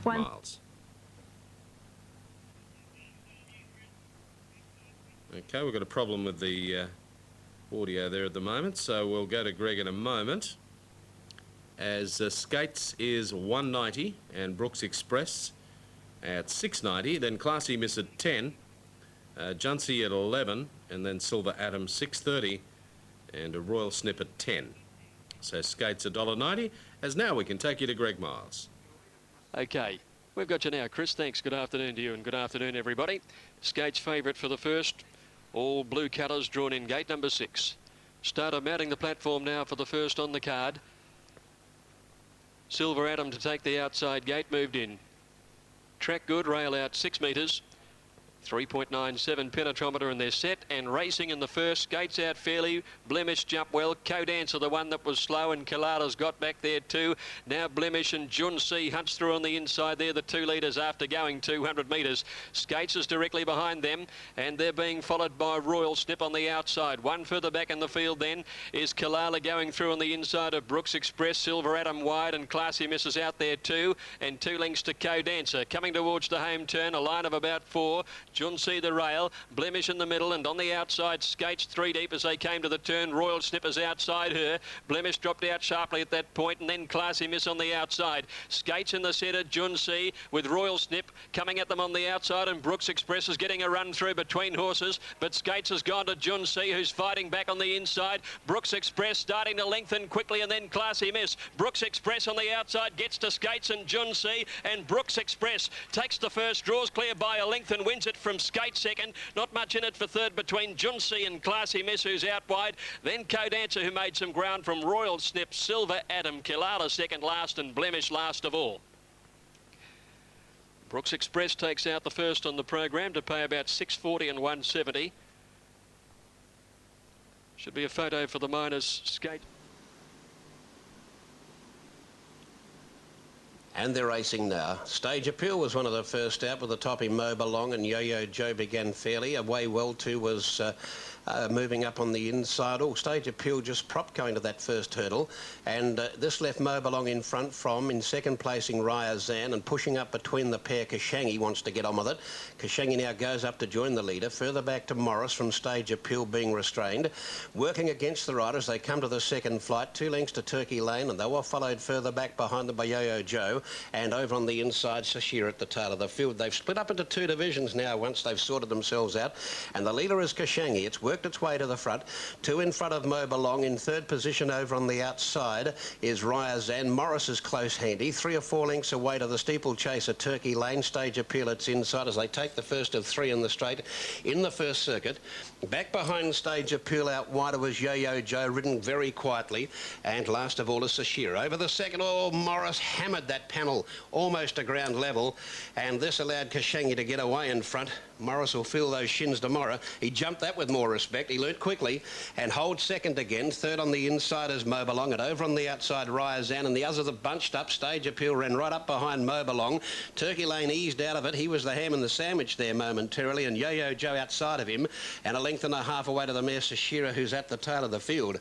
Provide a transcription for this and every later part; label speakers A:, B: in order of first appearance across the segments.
A: miles. Okay, we've got a problem with the audio there at the moment, so we'll go to Greg in a moment. As Skates is 190 and Brooks Express at 690, then Classy Miss at 10, Junsey at 11, and then Silver Atom 630, and a Royal Snip at 10. So Skates $1.90, as now we can take you to Greg Miles.
B: Okay, we've got you now, Chris. Thanks. Good afternoon to you and good afternoon, everybody. Skates favourite for the first. All blue colours drawn in gate number 6. Starter mounting the platform now for the first on the card. Silver Atom to take the outside gate, moved in. Track good, rail out 6 metres. 3.97 penetrometer, and they're set and racing in the first. Skates out fairly. Blemish jump well. Co-Dancer, the one that was slow, and Kalada's got back there too. Now Blemish and Junsey hunts through on the inside there, the 2 leaders after going 200 metres. Skates is directly behind them, and they're being followed by Royal Snip on the outside. One further back in the field then is Kalala going through on the inside of Brooks Express. Silver Atom wide, and Classy Misses out there too, and 2 lengths to Co-Dancer. Coming towards the home turn, a line of about 4. Junsey the rail, Blemish in the middle, and on the outside Skates 3 deep as they came to the turn. Royal Snippers outside her. Blemish dropped out sharply at that point, and then Classy Miss on the outside. Skates in the centre, Junsey with Royal Snip coming at them on the outside, and Brooks Express is getting a run through between horses, but Skates has gone to Junsey, who's fighting back on the inside. Brooks Express starting to lengthen quickly, and then Classy Miss. Brooks Express on the outside gets to Skates and Junsey, and Brooks Express takes the first, draws clear by a length and wins it from Skates second. Not much in it for third between Junsey and Classy Miss, who's out wide. Then Co-Dancer, who made some ground from Royal Snip. Silver Atom, Kilala second last, and Blemish last of all. Brooks Express takes out the first on the program to pay about $6.40 and $1.70. Should be a photo for the Miners skate.
C: And they're racing now. Stage Appeal was one of the first out with the toppy Mo Belong, and Yo-Yo Joe began fairly. Away Well Too was moving up on the inside. Oh, Stage Appeal just propped going to that first hurdle, and this left Mo Belong in front from, in second placing, Raya Zan, and pushing up between the pair. Kashangi wants to get on with it. Kashangi now goes up to join the leader. Further back to Morris from Stage Appeal being restrained. Working against the riders, they come to the second flight. 2 lengths to Turkey Lane, and they were followed further back behind them by Yo-Yo Joe. And over on the inside, Sashira at the tail of the field. They've split up into 2 divisions now once they've sorted themselves out. And the leader is Kashangi. It's worked its way to the front. 2 in front of Mo Belong. In third position over on the outside is Raya Zan. Morris is close handy. 3 or 4 lengths away to the steeplechaser Turkey Lane. Stage Appeal, it's inside as they take the first of 3 in the straight in the first circuit. Back behind Stage Appeal out wider was Yo-Yo Joe, ridden very quietly. And last of all is Sashira. Over the second, oh, Morris hammered that panel almost to ground level, and this allowed Kashangi to get away in front. Morris will feel those shins tomorrow. He jumped that with more respect. He learnt quickly and holds second again. Third on the inside is Mo Belong, and over on the outside Raya Zan, and the others are bunched up. Stage Appeal ran right up behind Mo Belong. Turkey Lane eased out of it. He was the ham and the sandwich there momentarily, and Yo-Yo Joe outside of him, and a length and a half away to the mare Sashira, who's at the tail of the field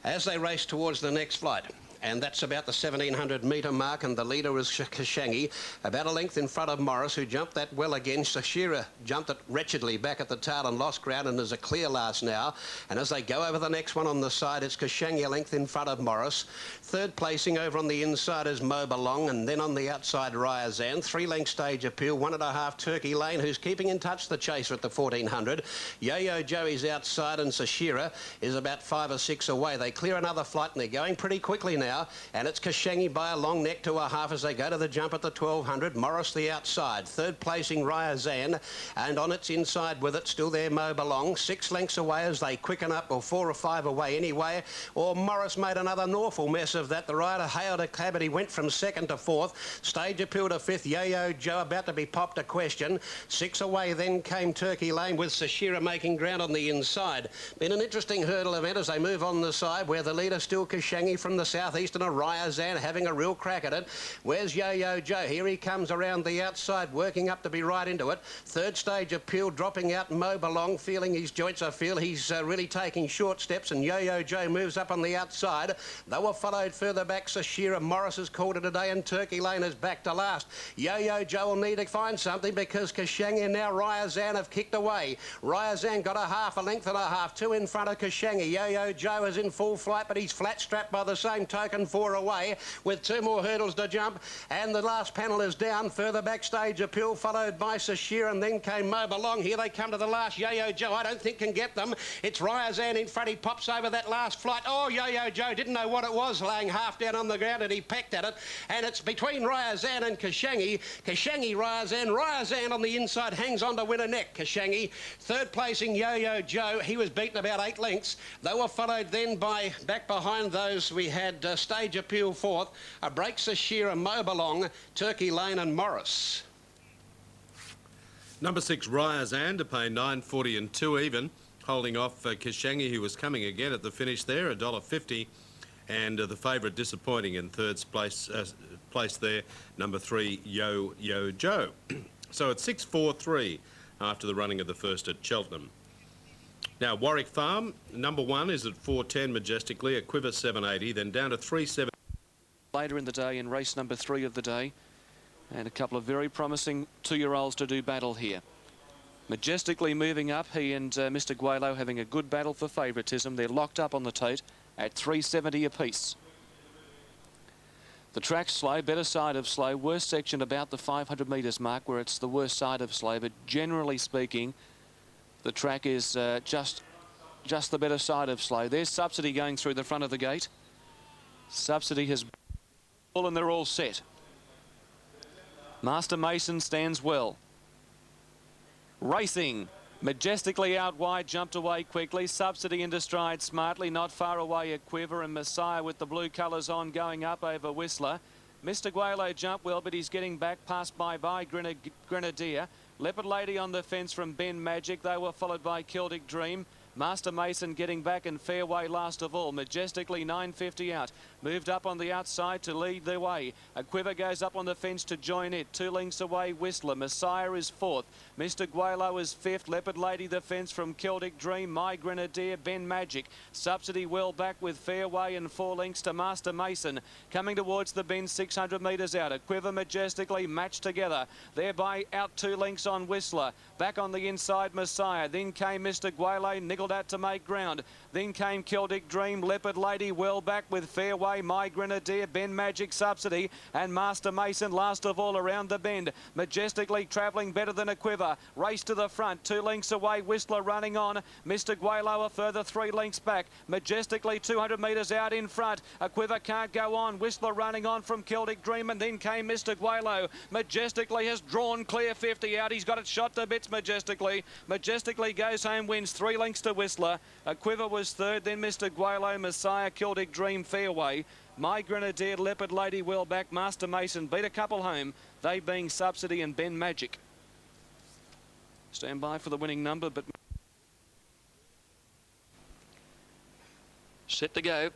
C: as they race towards the next flight. And that's about the 1,700 metre mark, and the leader is Kashangi, about a length in front of Morris, who jumped that well again. Sashira jumped it wretchedly back at the tail and lost ground, and is a clear last now. And as they go over the next one on the side, it's Kashangi a length in front of Morris. Third placing over on the inside is Mo Belong, and then on the outside Raya Zan. 3 length Stage Appeal, 1.5 Turkey Lane, who's keeping in touch the chaser at the 1,400. Yo-Yo Joey's outside, and Sashira is about 5 or 6 away. They clear another flight, and they're going pretty quickly now. And it's Kashangi by a long neck to a half as they go to the jump at the 1,200. Morris the outside. Third placing Raya Zan, and on its inside with it still there Mo Belong. 6 lengths away as they quicken up, or 4 or 5 away anyway. Or Morris made another awful mess of that. The rider hailed a cab, and he went from second to fourth. Stage Appeal to fifth. Yo-Yo Joe about to be popped a question. 6 away then came Turkey Lane, with Sashira making ground on the inside. Been an interesting hurdle event as they move on the side, where the leader still Kashangi from the southeast. least, and a Ryazan having a real crack at it. Where's Yo-Yo Joe? Here he comes around the outside, working up to be right into it. Third stage appeal, dropping out, Mo Belong, feeling his joints. I feel he's really taking short steps, and Yo-Yo Joe moves up on the outside. They were followed further back. Sashira Morris has called it a day, and Turkey Lane is back to last. Yo-Yo Joe will need to find something because Kashangi and now Ryazan have kicked away. Ryazan got a length and a half, two in front of Kashangi. Yo-Yo Joe is in full flight, but he's flat strapped by the same token, 4 away, with 2 more hurdles to jump, and the last panel is down. Further backstage appeal, followed by Sashira, and then came Mo Belong. Here they come to the last. Yo-Yo Joe, I don't think can get them. It's Ryazan in front. He pops over that last flight. Oh, Yo-Yo Joe didn't know what it was, laying half down on the ground, and he pecked at it, and it's between Ryazan and Kashangi. Kashangi, Ryazan on the inside hangs on to win a neck. Kashangi, third placing Yo-Yo Joe. He was beaten about 8 lengths. They were followed then by, back behind those, we had Stage Appeal fourth, a break Sashira, Mo Belong, Turkey Lane and Morris.
A: Number 6, Ryazan, to pay $9.40 and 2 even, holding off Kashangi, who was coming again at the finish there, $1.50. And the favourite disappointing in third place there, number 3, Yo-Yo Joe. So it's 6-4-3 after the running of the first at Cheltenham. Now, Warwick Farm, number 1 is at 4.10 majestically, a quiver 7.80, then down to 3.7.
D: Later in the day in race number 3 of the day, and a couple of very promising 2-year-olds to do battle here. Majestically moving up, he and Mr. Guelo having a good battle for favouritism. They're locked up on the tote at 3.70 apiece. The track's slow, better side of slow, worst section about the 500 metres mark where it's the worst side of slow, but generally speaking the track is just the better side of slow. There's Subsidy going through the front of the gate. Subsidy has full and they're all set. Master Mason stands well. Racing. Majestically out wide, jumped away quickly. Subsidy into stride smartly, not far away a Quiver, and Messiah with the blue colours on going up over Whistler. Mr. Guelo jumped well, but he's getting back past Bye-Bye Grenadier. Leopard Lady on the fence from Ben Magic. They were followed by Celtic Dream. Master Mason getting back in fairway last of all. Majestically 9.50 out. Moved up on the outside to lead the way. A Quiver goes up on the fence to join it. 2 lengths away Whistler. Messiah is 4th. Mr. Guelo is 5th. Leopard Lady the fence from Celtic Dream. My Grenadier, Ben Magic. Subsidy well back with fairway and 4 lengths to Master Mason. Coming towards the bend 600 metres out. A Quiver majestically matched together. Thereby out 2 lengths on Whistler. Back on the inside Messiah. Then came Mr. Guelo, niggled out to make ground. Then came Celtic Dream, Leopard Lady well back with fairway, My Grenadier, Ben Magic, Subsidy, and Master Mason last of all around the bend. Majestically travelling better than a Quiver. Race to the front, 2 lengths away, Whistler running on. Mr. Guelo a further 3 lengths back. Majestically 200 metres out in front. A Quiver can't go on. Whistler running on from Celtic Dream, and then came Mr. Guelo. Majestically has drawn clear 50 out. He's got it shot to bits Majestically. Majestically goes home, wins 3 lengths to Whistler. A Quiver was 3rd, then Mr. Guelo, Messiah, Celtic Dream, fairway. My Grenadier, Leopard Lady well back. Master Mason beat a couple home, they being Subsidy and Ben Magic. Stand by for the winning number, but
B: set to go.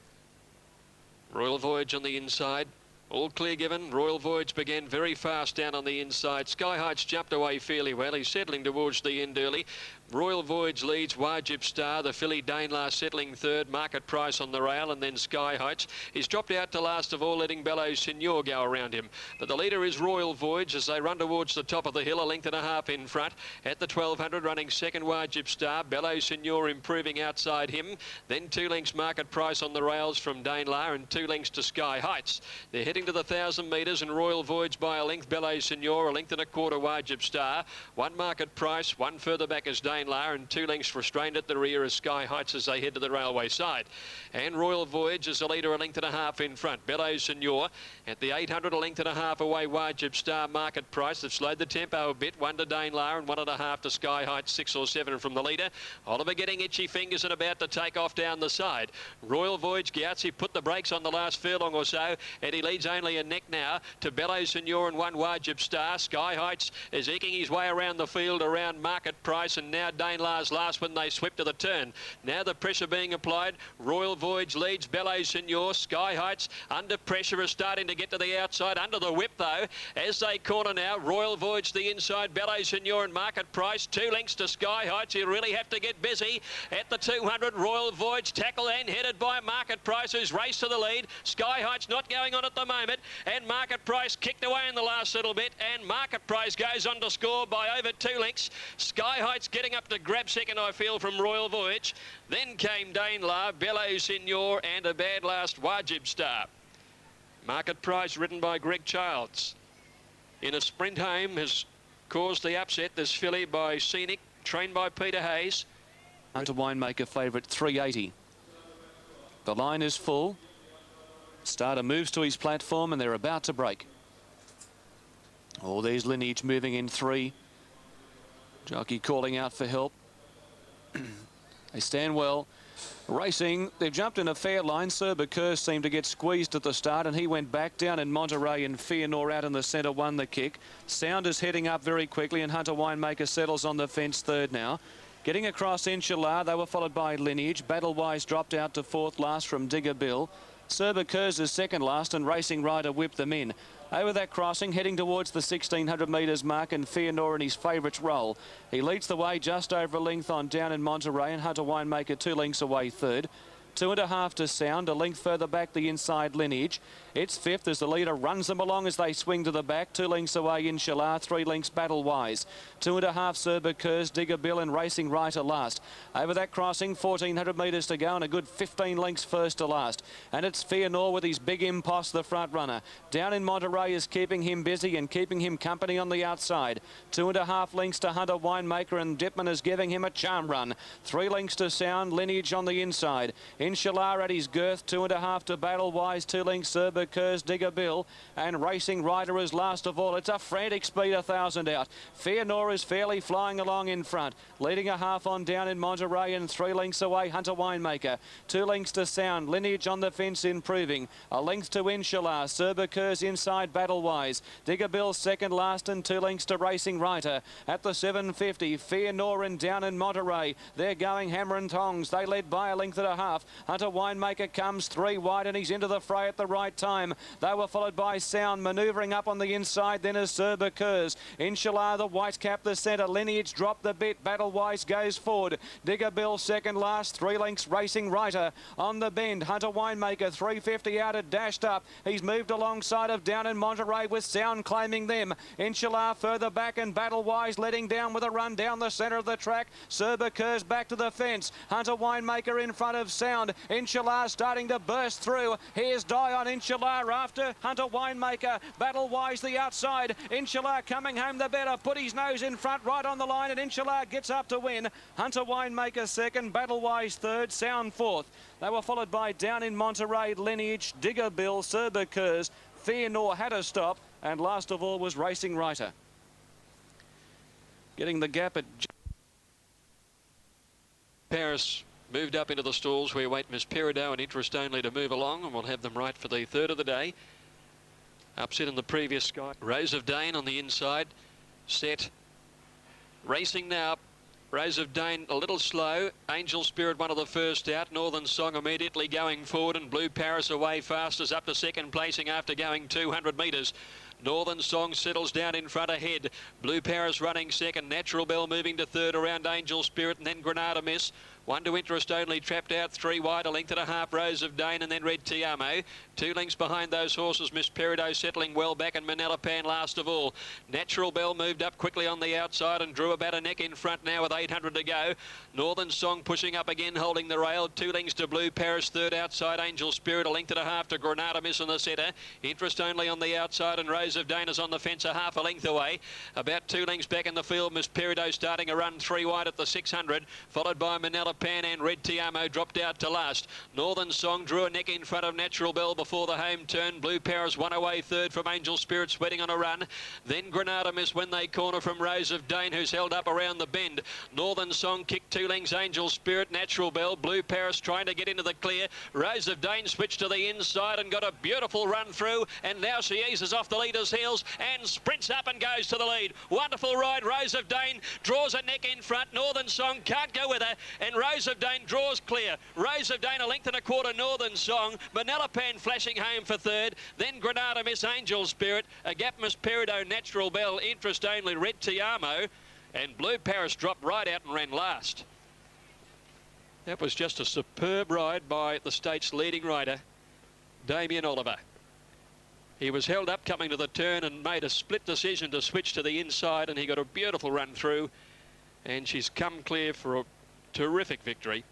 B: Royal Voyage on the inside. All clear given. Royal Voyage began very fast down on the inside. Sky Heights jumped away fairly well. He's settling towards the end early. Royal Voyage leads. Wajib Star, the filly Danelaw settling 3rd. Market Price on the rail, and then Sky Heights. He's dropped out to last of all, letting Bellows Signor go around him. But the leader is Royal Voyage as they run towards the top of the hill, a length and a half in front. At the 1200, running 2nd Wajib Star. Bellows Signor improving outside him. Then 2 lengths Market Price on the rails from Danelaw, and 2 lengths to Sky Heights. They're heading to the 1,000 metres, and Royal Voyage by a length. Bellows Signor, a length and a quarter Wajib Star. 1 Market Price, 1 further back is Danelaw, and 2 lengths restrained at the rear as Sky Heights as they head to the railway side. And Royal Voyage is the leader, a length and a half in front. Bellows Signor at the 800, a length and a half away. Wajib Star, Market Price. They've slowed the tempo a bit. 1 to Danelaw and 1.5 to Sky Heights. 6 or 7 from the leader. Oliver getting itchy fingers and about to take off down the side. Royal Voyage, Gautsy put the brakes on the last furlong or so, and he leads only a neck now to Bellows Signor and 1 Wajib Star. Sky Heights is eking his way around the field around Market Price, and now now. Danelars last when they swept to the turn. Now the pressure being applied. Royal Voyage leads. Ballet Signor. Sky Heights under pressure is starting to get to the outside. Under the whip though. As they corner now. Royal Voyage the inside. Ballet Signor and Market Price. 2 lengths to Sky Heights. You really have to get busy. At the 200, Royal Voyage tackled and headed by Market Price, who's raced to the lead. Sky Heights not going on at the moment, and Market Price kicked away in the last little bit, and Market Price goes on to score by over 2 lengths. Sky Heights getting up to grab second, I feel, from Royal Voyage. Then came Danelars, Bellow Signor, and a bad last Wajib Star. Market Price ridden by Greg Childs. In a sprint home has caused the upset. This filly by Scenic, trained by Peter Hayes.
D: Hunter Winemaker favourite 380. The line is full. Starter moves to his platform and they're about to break. All these Lineage moving in 3. Jockey calling out for help. They stand well. Racing, they've jumped in a fair line. Sir Bacurs seemed to get squeezed at the start and he went back down in Monterey, and Feanor out in the centre won the kick. Sound is heading up very quickly and Hunter Winemaker settles on the fence third now. Getting across Inshallah, they were followed by Lineage. Battlewise dropped out to 4th last from Digger Bill. Sir Bacurs is 2nd last and Racing Rider whipped them in. Over that crossing, heading towards the 1600 metres mark, and Feanor in his favourites roll. He leads the way just over a length on down in Monterey, and Hunter Winemaker 2 lengths away third. 2.5 to Sound, a length further back the inside Lineage. It's 5th as the leader runs them along as they swing to the back. 2 lengths away Inshallah, 3 lengths Battlewise. 2.5 Sir Bacurs, Digger Bill and Racing Rider last. Over that crossing, 1400 metres to go and a good 15 lengths first to last. And it's Feanor with his big impost, the front runner. Down in Monterey is keeping him busy and keeping him company on the outside. 2.5 lengths to Hunter Winemaker, and Dipman is giving him a charm run. 3 lengths to Sound, Lineage on the inside. Inshallah at his girth, 2.5 to Battlewise, 2 lengths Sir Bacurs, Digger Bill, and Racing Rider is last of all. It's a frantic speed, 1,000 out. Feanor is fairly flying along in front, leading a half on down in Monterey, and 3 lengths away Hunter Winemaker. 2 lengths to Sound, Lineage on the fence improving. A length to Inshallah, Sir Bacurs inside Battlewise. Digger Bill 2nd last and 2 lengths to Racing Rider. At the 750, Feanor and down in Monterey. They're going hammer and tongs. They led by a length and a half. Hunter Winemaker comes 3 wide and he's into the fray at the right time. They were followed by Sound, manoeuvring up on the inside, then is Sir Bacurs. Inshallah, the white cap, the centre. Lineage dropped the bit. Battlewise goes forward. Digger Bill 2nd last, 3 lengths Racing Rider. On the bend, Hunter Winemaker 350 out, it dashed up. He's moved alongside of down in Monterey with Sound claiming them. Inshallah further back and Battlewise letting down with a run down the centre of the track. Sir Bacurs back to the fence. Hunter Winemaker in front of Sound. Inshallah starting to burst through. Here's Die on Inshallah after Hunter Winemaker. Battlewise the outside. Inshallah coming home the better. Put his nose in front right on the line, and Inshallah gets up to win. Hunter Winemaker 2nd, Battlewise 3rd, Sound 4th. They were followed by down in Monterey, Lineage, Digger Bill, Sir Bacurs. Feanor had a stop, and last of all was Racing Rider. Getting the gap at
B: Paris moved up into the stalls. We await Miss Peridot and Interest Only to move along, and we'll have them right for the 3rd of the day. Upset in the previous Sky. Rose of Dane on the inside. Set. Racing now. Rose of Dane a little slow. Angel Spirit one of the first out. Northern Song immediately going forward, and Blue Paris away fastest up to 2nd placing after going 200 metres. Northern Song settles down in front ahead. Blue Paris running 2nd. Natural Bell moving to 3rd around Angel Spirit, and then Granada Miss. 1 to Interest Only, trapped out 3 wide, a length and a half Rose of Dane, and then Red Tiamo. 2 lengths behind those horses, Miss Peridot settling well back, and Manila Pan last of all. Natural Bell moved up quickly on the outside and drew about a neck in front now with 800 to go. Northern Song pushing up again, holding the rail. 2 lengths to Blue Paris, 3rd outside Angel Spirit, a length and a half to Granada Miss in the centre. Interest Only on the outside, and Rose of Dane is on the fence, a half a length away. About 2 lengths back in the field, Miss Peridot starting a run 3 wide at the 600, followed by Manila Pan and Red Tiamo dropped out to last. Northern Song drew a neck in front of Natural Bell before the home turn. Blue Paris won away third from Angel Spirit, sweating on a run. Then Granada Miss when they corner from Rose of Dane, who's held up around the bend. Northern Song kicked 2 lengths. Angel Spirit, Natural Bell, Blue Paris trying to get into the clear. Rose of Dane switched to the inside and got a beautiful run through, and now she eases off the leader's heels and sprints up and goes to the lead. Wonderful ride. Rose of Dane draws a neck in front. Northern Song can't go with her, and Rose of Dane draws clear. Rose of Dane a length and a quarter. Northern Song, Manila Pan flashing home for third, then Granada Miss, Angel Spirit, Agapmus Peridot, Natural Bell, Interest Only, Red Tiamo, and Blue Paris dropped right out and ran last. That was just a superb ride by the state's leading rider, Damien Oliver. He was held up coming to the turn and made a split decision to switch to the inside, and he got a beautiful run through, and she's come clear for a terrific victory.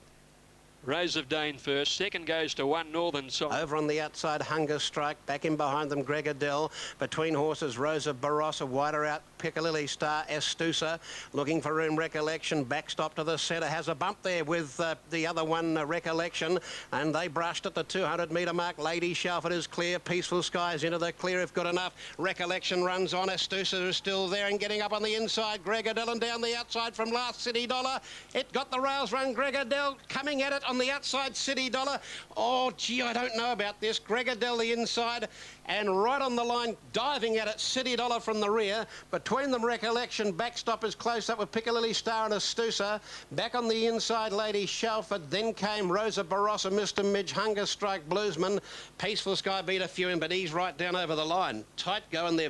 B: Rose of Dane first, second goes to 1 Northern Song.
C: Over on the outside, Hunger Strike, back in behind them, Greg Adele. Between horses, Rose of Barossa, wider out, Piccalilli Star, Estusa, looking for room, Recollection, backstop to the centre, has a bump there with the other one, Recollection, and they brushed at the 200-metre mark. Lady Shelford is clear, Peaceful Skies into the clear if good enough. Recollection runs on, Estusa is still there and getting up on the inside, Greg Adele, and down the outside from last, City Dollar. It got the rails run, Greg Adele coming at it on the outside, City Dollar. Oh, gee, I don't know about this. Greg Adele the inside, and right on the line, diving at it, City Dollar from the rear. Between them, Recollection, backstop is close up with Piccalilli Star and Estusa. Back on the inside, Lady Shelford. Then came Rosa Barossa, Mr. Midge, Hunger Strike, Bluesman. Peaceful Sky beat a few in, but he's right down over the line. Tight going there.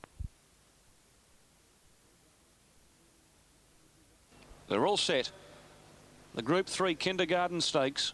D: They're all set. The Group 3 Kindergarten Stakes.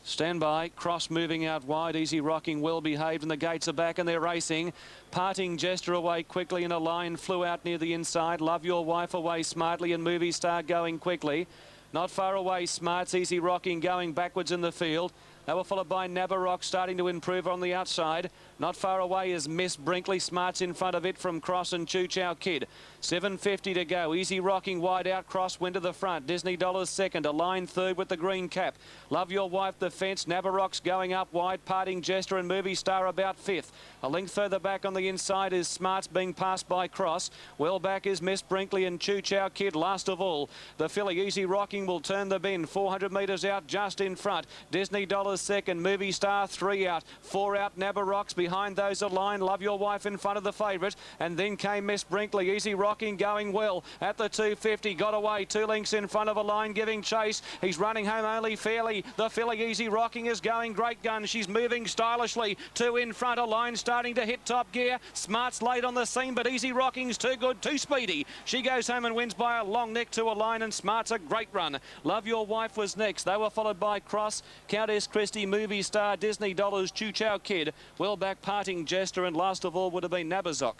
D: Stand by, Cross moving out wide, Easy Rocking, well behaved, and the gates are back and they're racing. Parting Gesture away quickly in a line, flew out near the inside. Love Your Wife away smartly, and Movie Star going quickly. Not far away, Smart's Easy Rocking going backwards in the field. They were followed by Navarrock starting to improve on the outside. Not far away is Miss Brinkley. Smart's in front of it from Cross and Choo Chow Kid. 7:50 to go. Easy Rocking wide out. Cross went to the front. Disney Dollars second. A line third with the green cap. Love Your Wife the fence. Navarrock's going up wide. Parting Gesture and Movie Star about fifth. A length further back on the inside is Smart's being passed by Cross. Well back is Miss Brinkley and Choo Chow Kid last of all. The filly Easy Rocking will turn the bend. 400 metres out just in front. Disney Dollars second. Movie Star 3 out. 4 out. Navarrock's behind those a line. Love Your Wife in front of the favourite. And then came Miss Brinkley. Easy Rocking going well at the 250. Got away 2 lengths in front of a line giving chase. He's running home only fairly. The filly Easy Rocking is going great gun. She's moving stylishly. 2 in front. A line starting to hit top gear. Smart's late on the scene, but Easy Rocking's too good, too speedy. She goes home and wins by a long neck to a line, and Smart's a great run. Love Your Wife was next. They were followed by Cross, Countess Christie, Movie Star, Disney Dollars, Choo Chow Kid, well back Parting Jester, and last of all would have been Nabazoc.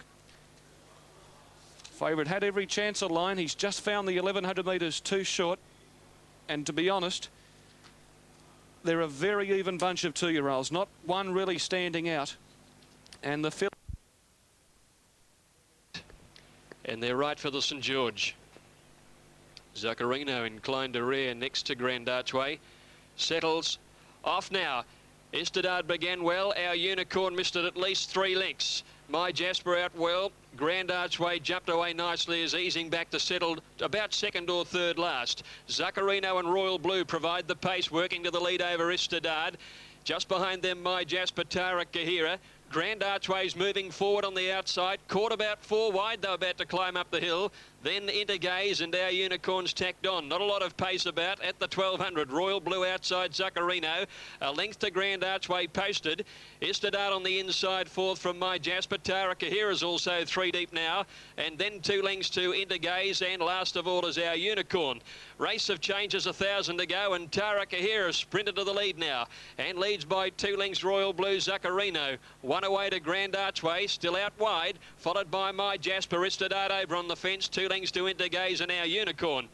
D: Favourite had every chance of line. He's just found the 1100 metres too short, and to be honest, they're a very even bunch of 2-year-olds, not one really standing out. And the filly,
B: and they're right for the St George. Zaccarino inclined to rear next to Grand Archway. Settles off now. Estadard began well. Our Unicorn missed it at least 3 lengths. My Jasper out well. Grand Archway jumped away nicely as easing back to settled about second or third last. Zaccarino and Royal Blue provide the pace, working to the lead over Estadard. Just behind them, My Jasper, Tara Kahira. Grand Archway's moving forward on the outside. Caught about 4 wide. They were about to climb up the hill. Then into Gaze, and Our Unicorns tacked on. Not a lot of pace about at the 1200. Royal Blue outside Zaccarino. A length to Grand Archway posted. Estadard on the inside, fourth from My Jasper. Tara Kahira's also 3 deep now. And then 2 lengths to Into Gaze, and last of all is Our Unicorn. Race of changes, 1,000 to go, and Tara Kahira sprinted to the lead now. And leads by 2 lengths Royal Blue, Zaccarino. 1 away to Grand Archway, still out wide. Followed by My Jasper. Estadard over on the fence. 2 lengths to Into Gaze and Our Unicorn.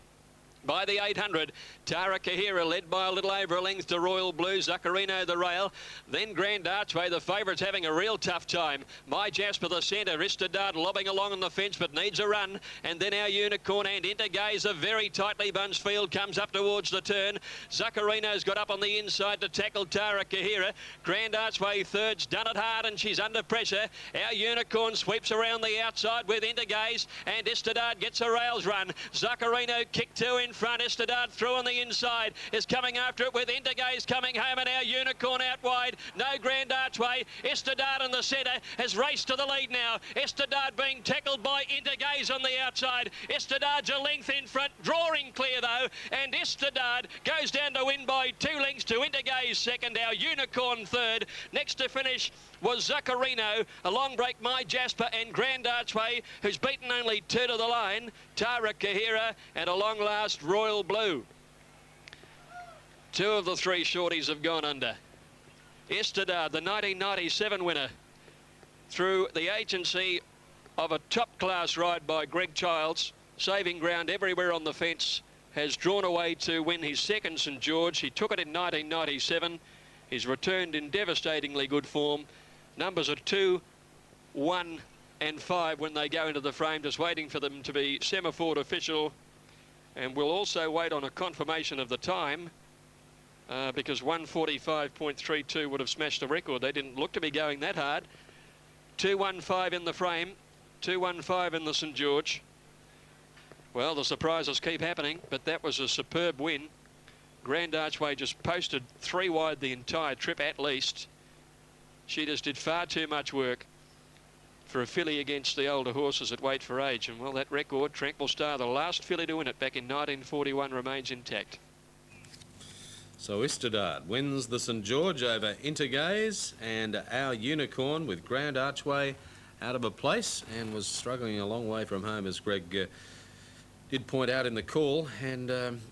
B: by the 800. Tara Kahira led by a little over a length to Royal Blue. Zaccarino the rail. Then Grand Archway. The favourite's having a real tough time. My Jasper the centre. Istadard lobbing along on the fence but needs a run. And then Our Unicorn and Intergaze, a very tightly bunched field, comes up towards the turn. Zaccarino's got up on the inside to tackle Tara Kahira. Grand Archway third's done it hard and she's under pressure. Our Unicorn sweeps around the outside with Intergaze and Istadard gets a rails run. Zaccarino kick two in front. Istadard through on the inside is coming after it with Intergaze coming home and Our Unicorn out wide. No Grand Archway. Istadard in the centre has raced to the lead now. Istadard being tackled by Intergaze on the outside. Istadard's a length in front, drawing clear though, and Istadard goes down to win by 2 lengths to Intergaze second. Our Unicorn third. Next to finish was Zaccarino, a long break My Jasper and Grand Archway, who's beaten only 2 to the line, Tara Kahira and a long last Royal Blue. 2 of the 3 shorties have gone under. Istadard, the 1997 winner, through the agency of a top-class ride by Greg Childs, saving ground everywhere on the fence, has drawn away to win his second St George. He took it in 1997. He's returned in devastatingly good form. Numbers are 2, 1 and 5 when they go into the frame, just waiting for them to be semaphored official. And we'll also wait on a confirmation of the time because 1:45.32 would have smashed the record. They didn't look to be going that hard. 2:15 in the frame, 2:15 in the St George. Well, the surprises keep happening, but that was a superb win. Grand Archway just posted 3 wide the entire trip at least. She just did far too much work for a filly against the older horses at weight for age. And well, that record, Tranquil Star, the last filly to win it back in 1941, remains intact.
A: So Istadard wins the St George over Intergaze, and Our Unicorn with Grand Archway out of a place and was struggling a long way from home, as Greg did point out in the call, and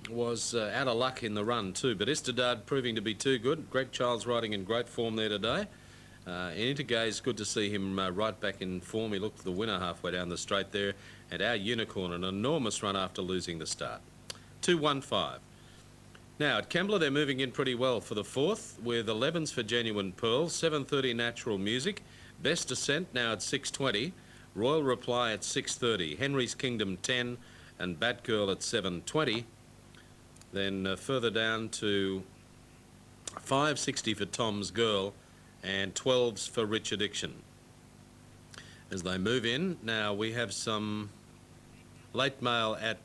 A: was out of luck in the run too. But Istadard proving to be too good. Greg Childs riding in great form there today. Intergaze, good to see him right back in form. He looked for the winner halfway down the straight there. And Our Unicorn, an enormous run after losing the start. 2:15. Now at Kembla they're moving in pretty well for the 4th, with 11s for Genuine Pearl, 7:30 Natural Music, Best Ascent now at 6:20, Royal Reply at 6:30, Henry's Kingdom 10, and Batgirl at 7:20. Then further down to 5:60 for Tom's Girl and 12s for Rich Addiction. As they move in, now we have some late mail at...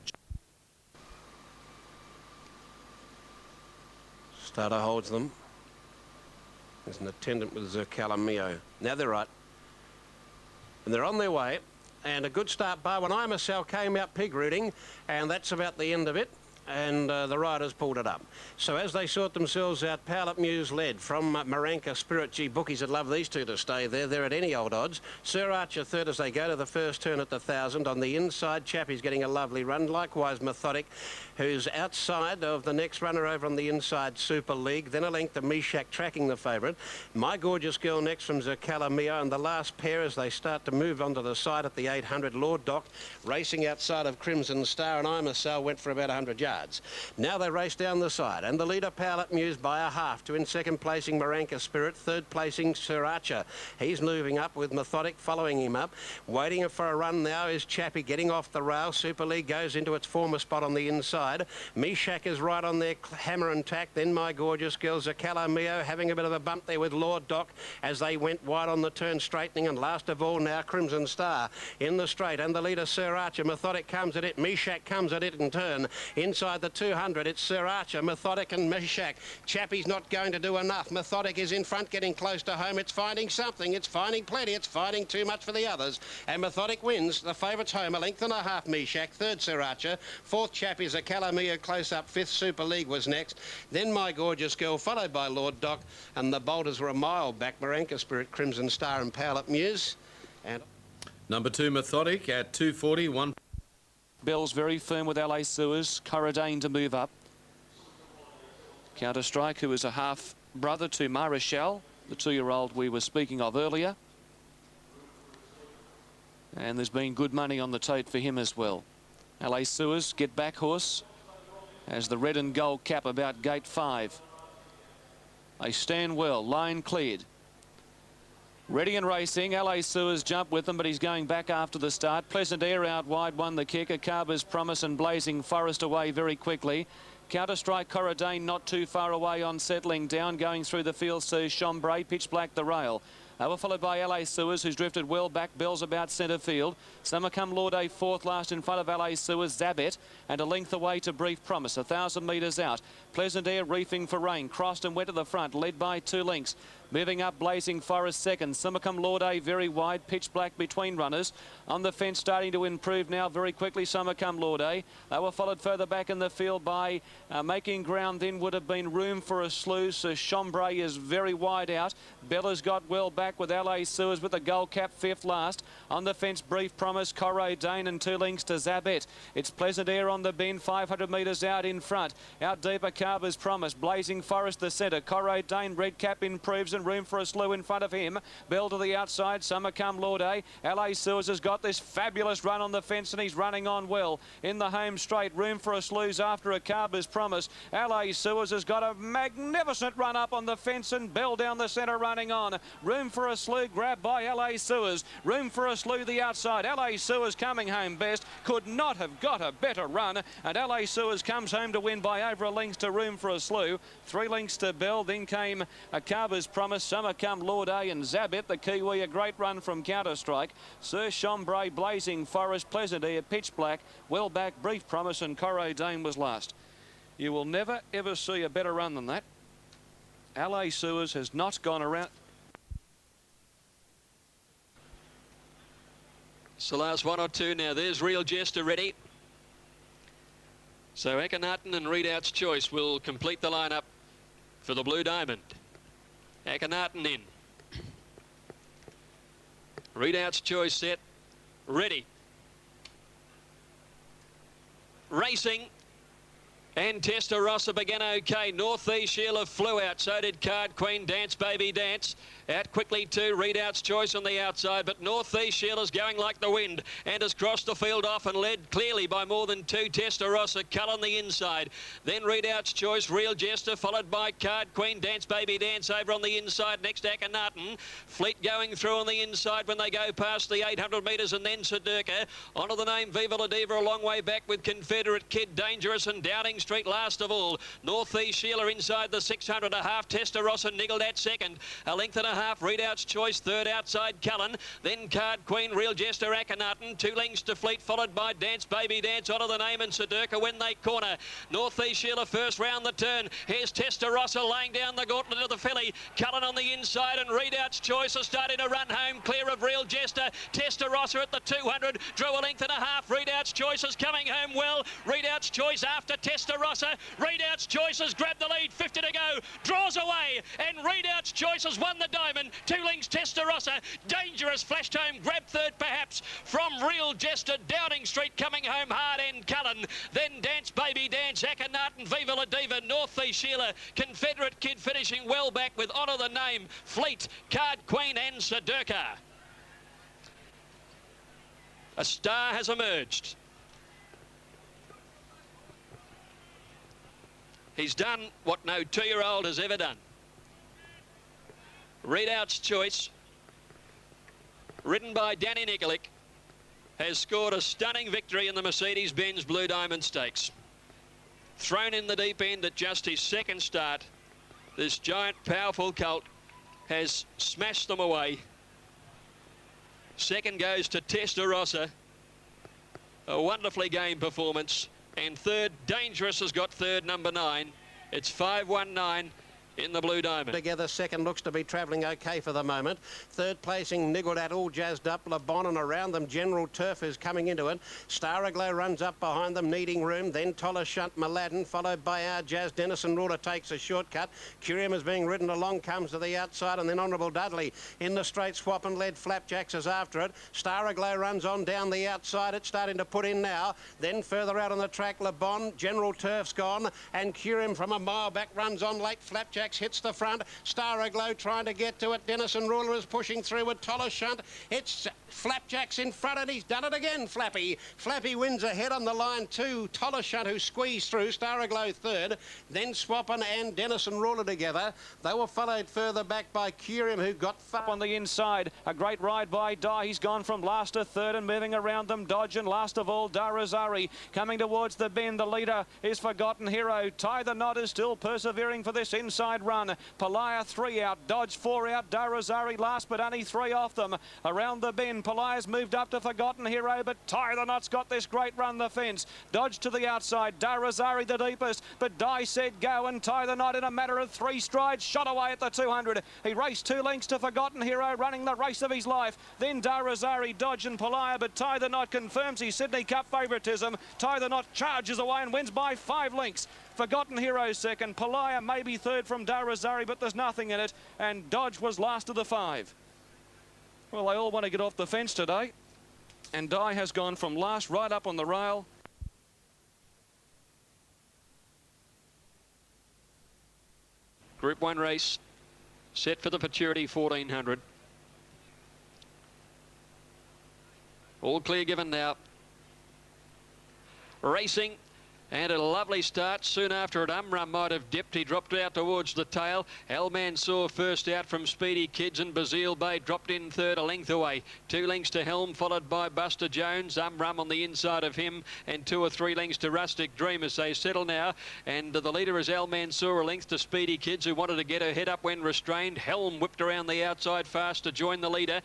C: Starter holds them. There's an attendant with Calamio. Now they're right. And they're on their way. And a good start bar when I myself came out pig rooting, and that's about the end of it. And the riders pulled it up. So as they sort themselves out, Powlett Muse led from Maranka Spirit. Gee, bookies would love these two to stay there. They're at any old odds. Sir Archer third as they go to the first turn at the 1,000. On the inside, Chappie's getting a lovely run. Likewise, Methodic, who's outside of the next runner over on the inside, Super League. Then a length of Meshach tracking the favourite. My Gorgeous Girl next from Zercalamio. And the last pair as they start to move onto the side at the 800. Lord Doc racing outside of Crimson Star, and Imasal went for about 100 yards. Now they race down the side, and the leader Powlett Muse by a half to in second placing Maranka Spirit, third placing Sir Archer. He's moving up with Methodic following him up. Waiting for a run now is Chappie getting off the rail. Super League goes into its former spot on the inside. Meshach is right on their hammer and tack. Then My Gorgeous Girl, Zacalamio having a bit of a bump there with Lord Doc as they went wide on the turn straightening, and last of all now Crimson Star in the straight, and the leader Sir Archer. Methodic comes at it, Meshach comes at it in turn. Inside the 200, it's Sir Archer, Methodic and Meshach. Chappie's not going to do enough. Methodic is in front, getting close to home. It's finding something. It's finding plenty. It's finding too much for the others. And Methodic wins. The favourite's home, a length and a half Meshach. Third Sir Archer. Fourth Chappie's a Calamio close up. Fifth Super League was next. Then My Gorgeous Girl, followed by Lord Doc. And the bolters were a mile back. Maranka Spirit, Crimson Star and Powlett Muse. And
A: Number 2 Methodic at 2:40, 1...
D: Bell's very firm with LA Sewers. Corridane to move up. Counter-Strike, who is a half-brother to Maréchal, the 2-year-old we were speaking of earlier. And there's been good money on the tote for him as well. LA Sewers, Get Back Horse. as the red and gold cap about gate 5. They stand well, line cleared. Ready and racing. LA Sewers jump with them, but he's going back after the start. Pleasant Air out wide, won the kick. Akaba's Promise and Blazing Forest away very quickly. Counter-Strike Corridane not too far away on settling down. Going through the field, Sir Chambray, pitch black the rail. They were followed by LA Sewers, who's drifted well back. Bell's about centre field. Summer Come Lord A fourth last in front of LA Sewers. Zabet and a length away to Brief Promise. 1,000 metres out. Pleasant Air reefing for rain. Crossed and went to the front, led by 2 lengths. Moving up, Blazing Forest second. Summer Come Lord A very wide. Pitch black between runners. On the fence, starting to improve now very quickly. Summer Come Lord A. They were followed further back in the field by making ground. Then would have been Room for a Slew. So Chambray is very wide out. Bella's got well back with LA Sewers with the gold cap fifth last. On the fence, Brief Promise, Corridane and 2 lengths to Zabet. It's Pleasant Air on the bend, 500 metres out in front. Out deep, Akaba's Promise. Blazing Forest the centre. Corridane, red cap improves and Room for a Slew in front of him. Bell to the outside. Summer Come Lord A. LA Sewers has got this fabulous run on the fence and he's running on well. In the home straight, Room for a Slew's after Akaba's Promise. LA Sewers has got a magnificent run up on the fence and Bell down the centre running on. Room for a Slew grabbed by LA Sewers. Room for a Slew the outside. LA Sewers coming home best. Could not have got a better run. And LA Sewers comes home to win by over a length to Room for a Slew. 3 lengths to Bell. Then came Akaba's Promise, Summer Come Lord A and Zabet, the Kiwi. A great run from Counter-Strike. Sir Chambray, Blazing Forest, Pleasant Air, Pitch Black, well back, Brief Promise and Corridane was last. You will never ever see a better run than that. LA Sewers has not gone around.
B: So last 1 or 2 now. There's Real Jester ready. So Akhenaten and Readout's Choice will complete the lineup for the Blue Diamond. Akhenaten in. Readout's Choice set. Ready. Racing. And Testarossa began okay. Northeast Sheila flew out. So did Card Queen, Dance Baby Dance. Out quickly too, Readout's Choice on the outside, but Northeast Sheila's going like the wind and has crossed the field off and led clearly by more than 2. Testarossa, Cullen the inside. Then Readout's Choice, Real Jester, followed by Card Queen, Dance Baby Dance over on the inside. Next, Akhenaten. Fleet going through on the inside when they go past the 800 metres, and then Sedurka. Onto the name Viva La Diva a long way back with Confederate Kid, Dangerous and Downing Street last of all. Northeast Sheila inside the 600 a half. Testarossa niggled at second. A length and a half. Readout's Choice third outside Cullen. Then Card Queen, Real Jester, Akhenaten. 2 lengths to Fleet, followed by Dance Baby Dance. Onto the name and Sedurka when they corner. Northeast Sheila first round the turn. Here's Testarossa laying down the gauntlet of the filly. Cullen on the inside and Readout's Choice are starting to run home clear of Real Jester. Testarossa at the 200. Drew a length and a half. Readout's Choice is coming home well. Readout's Choice after Testarossa. Readout's Choice has grabbed the lead. 50 to go. Draws away and Readout's Choice has won the diamond. 2 lengths Testarossa. Dangerous flashed home. Grabbed third perhaps from Real Jester. Downing Street coming home hard and Cullen. Then Dance Baby Dance. Akhenaten, Viva La Diva, Northeast Sheila. Confederate Kid finishing well back with Honour the Name, Fleet, Card Queen and Sedurka. A star has emerged. He's done what no 2-year-old has ever done. Readout's Choice, ridden by Danny Nikolic, has scored a stunning victory in the Mercedes-Benz Blue Diamond Stakes. Thrown in the deep end at just his second start, this giant, powerful colt has smashed them away. Second goes to Testarossa. A wonderfully game performance. And third, Dangerous has got third, number 9. It's 5-1-9 in the Blue Diamond.
C: Together, second looks to be travelling okay for the moment. Third placing, Niggled At, all jazzed up. Le Bon, and around them, General Turf is coming into it. Star Aglow runs up behind them, needing room. Then Toller Shunt, Maladdin, followed by Our Jazz. Denison Ruler takes a shortcut. Curium is being ridden along, comes to the outside, and then Honourable Dudley in the straight swap and led. Flapjacks is after it. Star Aglow runs on down the outside. It's starting to put in now. Then further out on the track, Le Bon, General Turf's gone, and Curium from a mile back runs on late. Flapjack Flapjacks hits the front. Star Aglow trying to get to it. Denison Ruler is pushing through with Tolleshunt. It's Flapjacks in front, and he's done it again, Flappy. Flappy wins ahead on the line too. Tolleshunt, who squeezed through. Star Aglow third. Then Swappin and Denison Ruler together. They were followed further back by Curium, who got far
D: on the inside. A great ride by Dye. He's gone from last to third and moving around them. Dodge, and last of all, Darazari. Coming towards the bend, the leader is Forgotten Hero. Tie the Knot is still persevering for this inside run. Palaya 3 out, Dodge 4 out, Darazari last, but only 3 off them. Around the bend, Palaya's moved up to Forgotten Hero, but Tie the Knot's got this great run the fence. Dodge to the outside, Darazari the deepest, but Dye said go, and Tie the Knot in a matter of 3 strides shot away at the 200. He raced 2 lengths to Forgotten Hero, running the race of his life. Then Darazari, Dodge and Palaya, but Tie the Knot confirms his Sydney Cup favouritism. Tie the Knot charges away and wins by 5 lengths. Forgotten Hero second, Palaya maybe third from Darazari, but there's nothing in it, and Dodge was last of the 5. Well, they all want to get off the fence today, and Dye has gone from last right up on the rail.
B: Group 1 race set for the Futurity 1400. All clear given now. Racing, and a lovely start. Soon after it, Umrum might have dipped. He dropped out towards the tail. El Mansour first out from Speedy Kids, and Bazile Bay dropped in third, a length away. 2 lengths to Helm, followed by Buster Jones. Umrum on the inside of him, and 2 or 3 lengths to Rustic Dream as they settle now. And the leader is El Mansour, a length to Speedy Kids, who wanted to get her head up when restrained. Helm whipped around the outside fast to join the leader.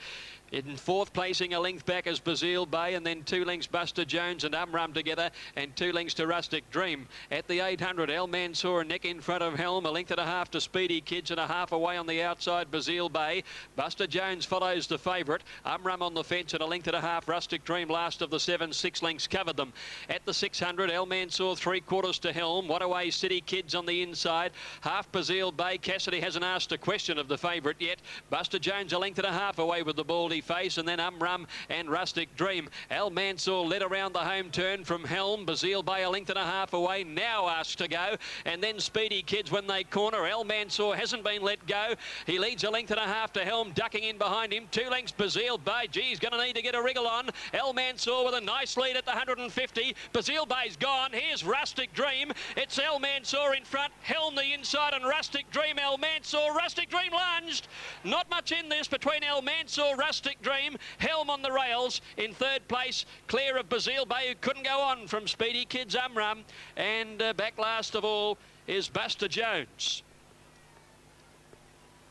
B: In 4th placing, a length back as Bazile Bay, and then 2 lengths Buster Jones and Umrum together, and 2 lengths to Rustic Dream. At the 800, El Mansour a neck in front of Helm, a length and a half to Speedy Kids, and a half away on the outside Bazile Bay. Buster Jones follows the favourite. Umrum on the fence, and a length and a half. Rustic Dream last of the 7, 6 lengths covered them. At the 600, El Mansour 3/4 to Helm. What away City Kids on the inside. Half Bazile Bay. Cassidy hasn't asked a question of the favourite yet. Buster Jones a length and a half away with the baldy face, and then Umrum and Rustic Dream. El Mansour led around the home turn from Helm. Bazile Bay a length and a half away, now asked to go, and then Speedy Kids when they corner. El Mansour hasn't been let go. He leads a length and a half to Helm, ducking in behind him. 2 lengths Bazile Bay. Gee, he's going to need to get a wriggle on. El Mansour with a nice lead at the 150. Bazile Bay's gone. Here's Rustic Dream. It's El Mansour in front, Helm the inside, and Rustic Dream. El Mansour, Rustic Dream lunged. Not much in this between El Mansour, Rustic Dream. Helm on the rails in 3rd place, clear of Bazile Bay, who couldn't go on from Speedy Kids Umrum, and back last of all is Buster Jones.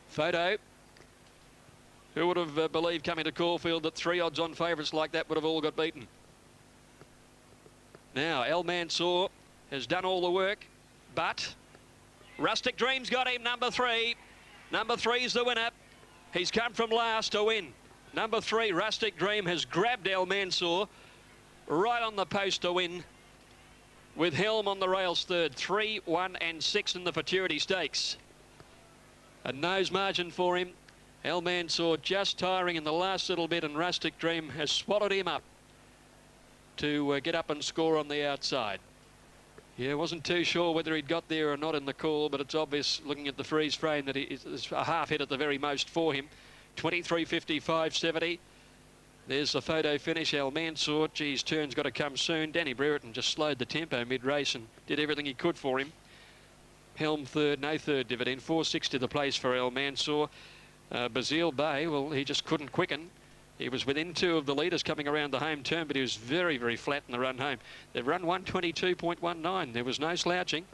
B: Photo. Who would have believed coming to Caulfield that 3 odds on favourites like that would have all got beaten? Now El Mansour has done all the work, but Rustic Dream's got him, number 3. Number 3's the winner. He's come from last to win. Number 3, Rustic Dream, has grabbed El Mansour right on the post to win, with Helm on the rails third. 3, 1 and 6 in the Futurity Stakes. A nose margin for him. El Mansour just tiring in the last little bit, and Rustic Dream has swallowed him up to get up and score on the outside. Yeah, wasn't too sure whether he'd got there or not in the call, but it's obvious looking at the freeze frame that it's a half hit at the very most for him. 23.55.70. There's the photo finish. El Mansour, geez, turn's got to come soon. Danny Brereton just slowed the tempo mid-race and did everything he could for him. Helm third, no third dividend. 4.60 the place for El Mansour. Bazile Bay, well, he just couldn't quicken. He was within 2 of the leaders coming around the home turn, but he was very, very flat in the run home. They've run 122.19. There was no slouching.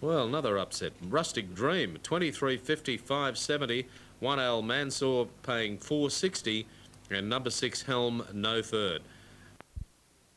A: Well, another upset. Rustic Dream, 23.55.70. 1 El Mansour paying 4.60, and number 6 Helm, no third.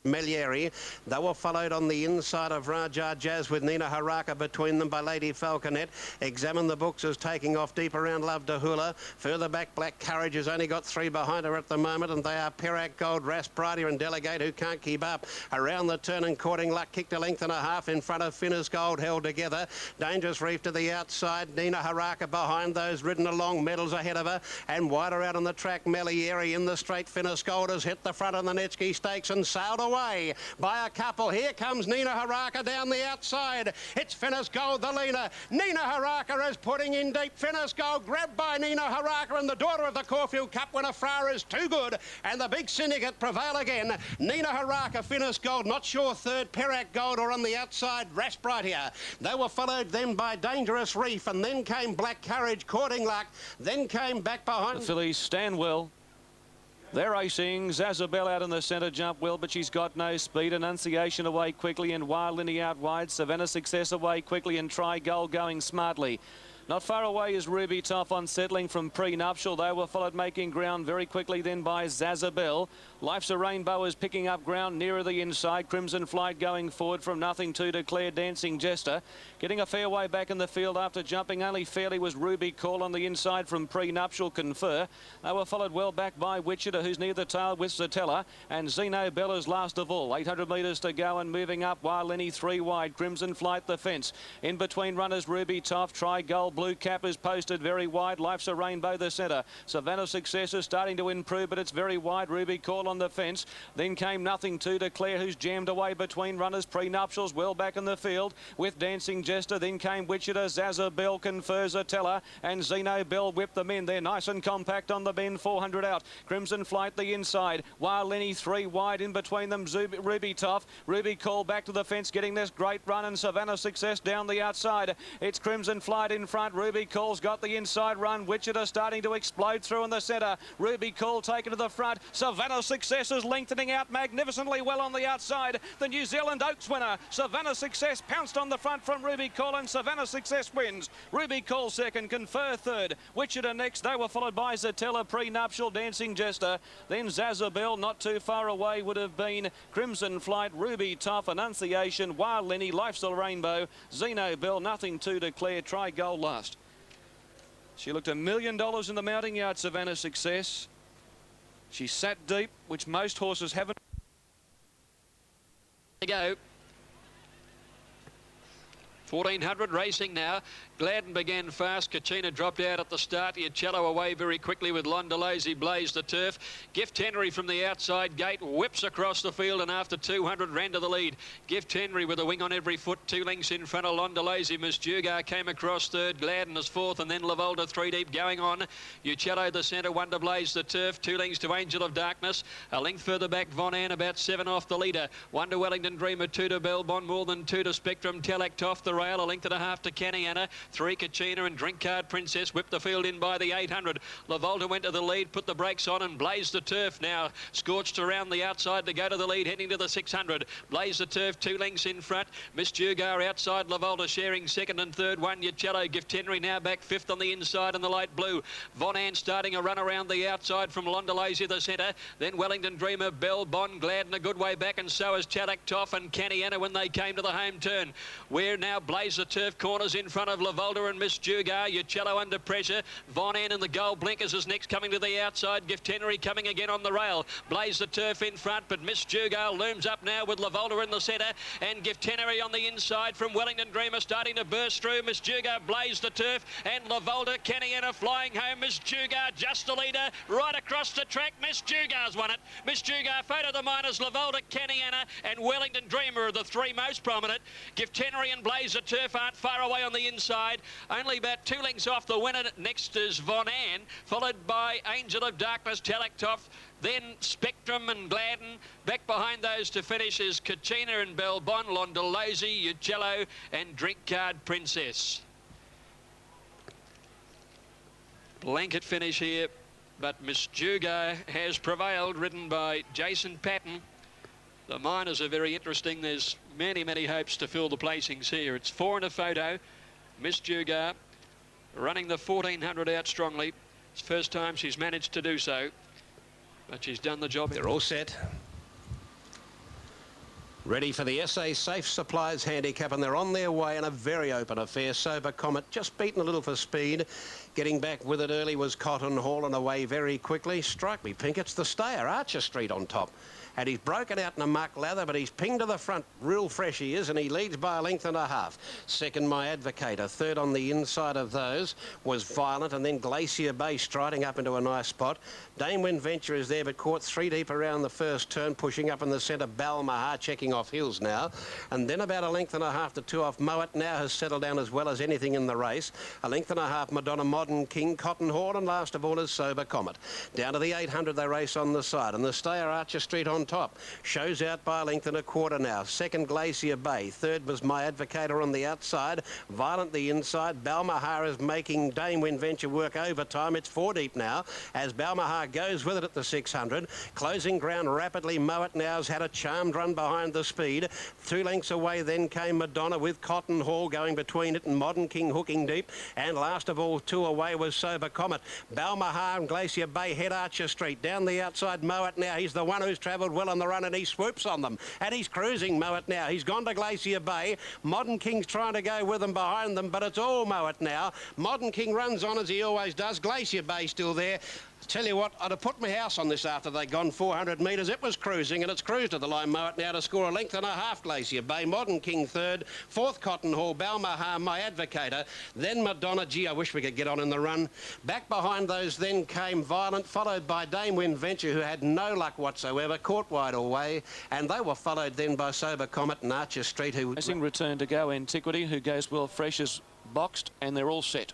C: Melieri. They were followed on the inside of Raja Jazz with Nina Haraka between them by Lady Falconet. Examine the Books is taking off deep around Love Dahula. Further back, Black Courage has only got 3 behind her at the moment, and they are Perak Gold, Raspradia and Delegate, who can't keep up. Around the turn and Courting Luck kicked a length and a half in front of Finner's Gold, held together. Dangerous Reef to the outside. Nina Haraka behind those, ridden along, medals ahead of her, and wider out on the track, Melieri in the straight. Finner's Gold has hit the front of the Nitschke Stakes and sailed away. away by a couple. Here comes Nina Haraka down the outside. It's Finnis Gold, the leader. Nina Haraka is putting in deep. Finnis Gold grabbed by Nina Haraka, and the daughter of the Caulfield Cup winner, Fra, is too good. And the big syndicate prevail again. Nina Haraka, Finnis Gold, not sure third, Perak Gold, or on the outside, Raspbright here. They were followed then by Dangerous Reef, and then came Black Courage, Courting Luck, then came back behind.
D: The fillies stand well. They're racing. Zazabel out in the centre, jump well, but she's got no speed. Annunciation away quickly, and Wild Linny out wide. Savannah Success away quickly, and Try Goal going smartly. Not far away is Ruby Tough on settling from Prenuptial. They were followed making ground very quickly then by Zazabel. Life's a Rainbow is picking up ground nearer the inside. Crimson Flight going forward from Nothing to Declare Dancing Jester. Getting a fair way back in the field after jumping only fairly was Ruby Call on the inside from Prenuptial Confer. They were followed well back by Wichita, who's near the tail with Zatella. And Zeno Bella's last of all. 800 metres to go and moving up. Wild Lenny 3 wide. Crimson Flight the fence. In between runners, Ruby Tough, Try Goal. Blue Cap is posted very wide. Life's a Rainbow the centre. Savannah Success is starting to improve, but it's very wide. Ruby Call on the fence. Then came Nothing to Declare, who's jammed away between runners. Prenuptials well back in the field with Dancing Jester. Then came Wichita, Zazabel, Confers Atella, and Zeno Bell whipped them in. They're nice and compact on the bend. 400 out. Crimson Flight the inside. Wild Lenny 3 wide. In between them, Ruby Tough. Ruby Call back to the fence, getting this great run, and Savannah Success down the outside. It's Crimson Flight in front. Ruby Call's got the inside run. Wichita starting to explode through in the centre. Ruby Call taken to the front. Savannah Success is lengthening out magnificently well on the outside. The New Zealand Oaks winner, Savannah Success, pounced on the front from Ruby Call, and Savannah Success wins. Ruby Call second, Confer third, Wichita next. They were followed by Zatella, Prenuptial, Dancing Jester. Then Zazabel, not too far away, would have been Crimson Flight, Ruby Tough, Annunciation, Wild Lenny, Life's a Rainbow, Zeno Bell, Nothing to Declare, Try Goal last. She looked $1 million in the mounting yard, Savannah Success. She sat deep, which most horses haven't.
B: Go. 1400 racing now. Gladden began fast. Kachina dropped out at the start. Cello away very quickly with Londolese Blaze the turf. Gift Henry from the outside gate whips across the field, and after 200 ran to the lead. Gift Henry with a wing on every foot. 2 lengths in front of Londolese. Miss Dugar came across third. Gladden is fourth, and then Lavolta 3 deep going on. Cello the centre. Wonder Blaze the turf. 2 lengths to Angel of Darkness. A length further back, Von Ann about 7 off the leader. Wonder Wellington Dreamer 2 to Belbon. More than 2 to Spectrum. Telak off the rail. A length and a half to Caniana. 3 Kachina and Drink Card Princess whipped the field in by the 800. Lavolta went to the lead, put the brakes on, and Blaze the Turf now scorched around the outside to go to the lead, heading to the 600. Blaze the Turf 2 lengths in front. Miss Dugar outside. Lavolta sharing second and third. Cello. Gift Henry now back fifth on the inside in the light blue. Von Ann starting a run around the outside from Londolese the centre. Then Wellington Dreamer, Bell, Bond, Gladden a good way back, and so is Chalak Toff and Caniana when they came to the home turn. We're now Blaze the Turf corners in front of Lavolta and Miss Dugar. Cello under pressure. Von Ann in the gold blinkers is next, coming to the outside. Gift Henry coming again on the rail. Blaze the Turf in front, but Miss Dugar looms up now with Lavolta in the centre, and Gift Henry on the inside from Wellington Dreamer starting to burst through. Miss Dugar, Blaze the Turf, and Lavolta, Caniana flying home. Miss Dugar just the leader right across the track. Miss Dugar's won it. Miss Dugar, Photo the Miners, Lavolta, Caniana, and Wellington Dreamer are the 3 most prominent. Gift Henry and Blaze the Turf aren't far away on the inside. Only about 2 lengths off the winner. Next is Von Ann, followed by Angel of Darkness, Talaktoff, then Spectrum and Gladden. Back behind those to finish is Kachina and Belbon, Londolese, Cello, and Drink Card Princess. Blanket finish here, but Miss Dugar has prevailed, ridden by Jason Patton. The minors are very interesting. There's many, many hopes to fill the placings here. It's 4 and a photo. Miss Dugar running the 1400 out strongly. It's the first time she's managed to do so, but she's done the job.
C: They're all set. Ready for the SA Safe Supplies Handicap, and they're on their way in a very open affair. Sober Comet just beaten a little for speed. Getting back with it early was Cotton Hall and away very quickly. Strike me pink, it's the stayer, Archer Street on top. And he's broken out in a muck lather, but he's pinged to the front. Real fresh he is, and he leads by a length and a half. Second, My Advocator. Third on the inside of those was Violent, and then Glacier Bay striding up into a nice spot. Dame Winventure is there, but caught 3 deep around the first turn, pushing up in the centre. Balmahar checking off hills now. And then about a length and a half to 2 off. Moet now has settled down as well as anything in the race. A length and a half, Madonna, Modern King, Cotton Hall, and last of all is Sober Comet. Down to the 800 they race on the side, and the stayer Archer Street on top. Shows out by a length and a quarter now. Second, Glacier Bay. Third was My Advocator on the outside. Violent the inside. Balmahar is making Dame Winventure work overtime. It's 4 deep now as Balmahar goes with it at the 600. Closing ground rapidly. Moet now has had a charmed run behind the speed. 2 lengths away then came Madonna with Cotton Hall going between it and Modern King hooking deep. And last of all, 2 away was Sober Comet. Balmahar and Glacier Bay head Archer Street. Down the outside, Moet now. He's the one who's travelled well on the run, and he swoops on them. And he's cruising Moet now. He's gone to Glacier Bay. Modern King's trying to go with them behind them, but it's all Moet now. Modern King runs on as he always does. Glacier Bay still there. Tell you what, I'd have put my house on this after they'd gone 400 metres. It was cruising, and it's cruised to the line, Moet now to score a length and a half. Glacier Bay, Modern King third, fourth Cotton Hall, Balmahar, My Advocator, then Madonna. Gee, I wish we could get on in the run. Back behind those then came Violent, followed by Dame Winventure, who had no luck whatsoever, caught wide away, and they were followed then by Sober Comet and Archer Street, who...
D: Racing return to go, Antiquity, who goes well fresh, is boxed, and they're all set.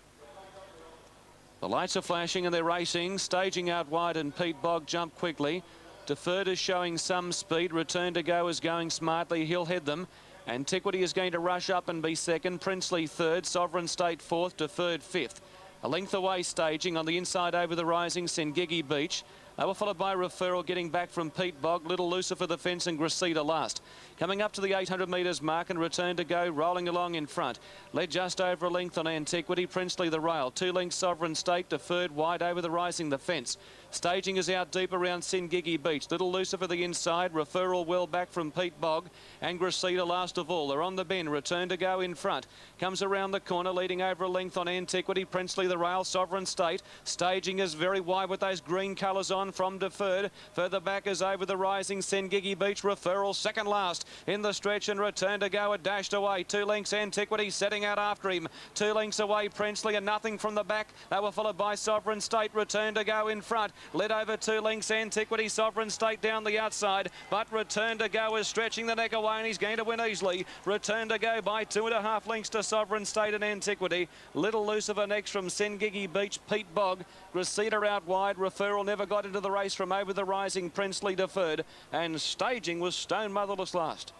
D: The lights are flashing and they're racing. Staging out wide, and Pete Bogg jumped quickly. Deferred is showing some speed. Return to go is going smartly. He'll head them. Antiquity is going to rush up and be second. Princely third. Sovereign State fourth. Deferred fifth. A length away Staging on the inside over the rising Sengigi Beach. They were followed by Referral getting back from Pete Bogg. Little Lucifer the fence and Gracida last. Coming up to the 800 metres mark and Return to Go rolling along in front. Led just over a length on Antiquity. Princely the rail. 2 lengths Sovereign State. Deferred wide over the rising the fence. Staging is out deep around Sengigi Beach. Little Lucifer the inside. Referral well back from Pete Bogg. And Gracida last of all. They're on the bend. Return to Go in front. Comes around the corner leading over a length on Antiquity. Princely the rail. Sovereign State. Staging is very wide with those green colours on from Deferred. Further back is over the rising Sengigi Beach. Referral second last in the stretch, and Return to Go had dashed away. 2 lengths Antiquity setting out after him. 2 lengths away Princely, and nothing from the back. They were followed by Sovereign State. Return to Go in front. Led over 2 lengths Antiquity. Sovereign State down the outside, but Return to Go is stretching the neck away, and he's going to win easily. Return to Go by 2.5 lengths to Sovereign State and Antiquity. Little Lucifer next from Sengigi Beach. Pete Bogg. Gracida out wide. Referral never got into the race from over the rising Princely Deferred, and Staging was stone motherless last.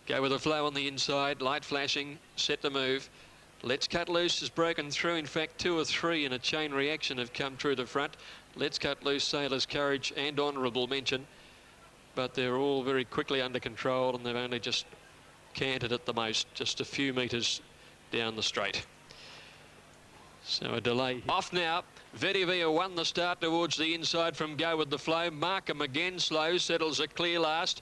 B: Go with a flow on the inside, light flashing, set to move. Let's Cut Loose has broken through. In fact, 2 or 3 in a chain reaction have come through the front. Let's Cut Loose, Sailor's Courage and Honourable Mention, but they're all very quickly under control, and they've only just canted at the most, just a few metres down the straight. So a delay. Off now. Vedivia won the start towards the inside from Go with the Flow. Markham again slow, settles a clear last.